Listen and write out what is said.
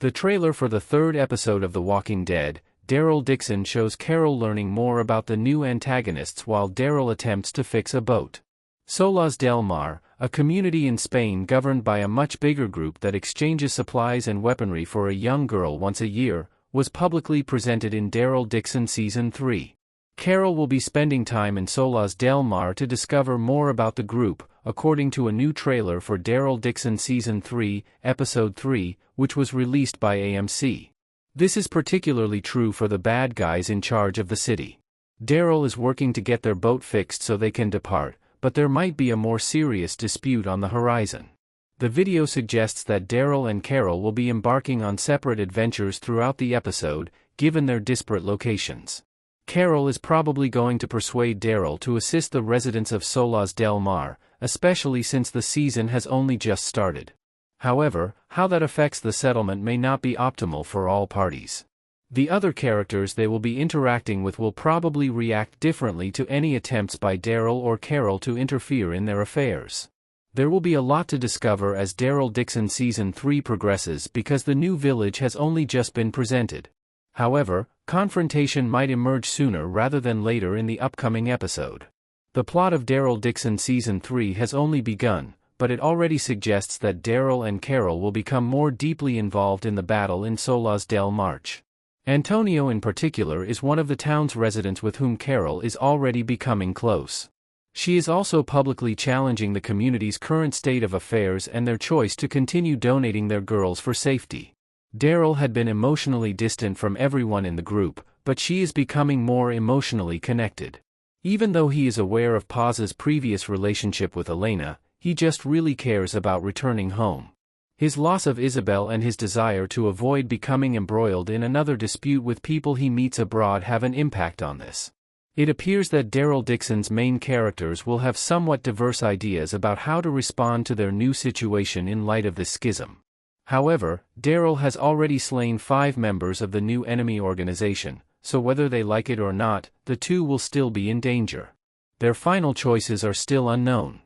The trailer for the third episode of The Walking Dead, Daryl Dixon, shows Carol learning more about the new antagonists while Daryl attempts to fix a boat. Solas del Mar, a community in Spain governed by a much bigger group that exchanges supplies and weaponry for a young girl once a year, was publicly presented in Daryl Dixon Season 3. Carol will be spending time in Solas del Mar to discover more about the group, according to a new trailer for Daryl Dixon Season 3, Episode 3, which was released by AMC. This is particularly true for the bad guys in charge of the city. Daryl is working to get their boat fixed so they can depart, but there might be a more serious dispute on the horizon. The video suggests that Daryl and Carol will be embarking on separate adventures throughout the episode, given their disparate locations. Carol is probably going to persuade Daryl to assist the residents of Solas del Mar, especially since the season has only just started. However, how that affects the settlement may not be optimal for all parties. The other characters they will be interacting with will probably react differently to any attempts by Daryl or Carol to interfere in their affairs. There will be a lot to discover as Daryl Dixon Season 3 progresses because the new village has only just been presented. However, confrontation might emerge sooner rather than later in the upcoming episode. The plot of Daryl Dixon Season 3 has only begun, but it already suggests that Daryl and Carol will become more deeply involved in the battle in Solas del Mar. Antonio in particular is one of the town's residents with whom Carol is already becoming close. She is also publicly challenging the community's current state of affairs and their choice to continue donating their girls for safety. Daryl had been emotionally distant from everyone in the group, but she is becoming more emotionally connected. Even though he is aware of Paz's previous relationship with Elena, he just really cares about returning home. His loss of Isabel and his desire to avoid becoming embroiled in another dispute with people he meets abroad have an impact on this. It appears that Daryl Dixon's main characters will have somewhat diverse ideas about how to respond to their new situation in light of this schism. However, Daryl has already slain 5 members of the new enemy organization, so whether they like it or not, the two will still be in danger. Their final choices are still unknown.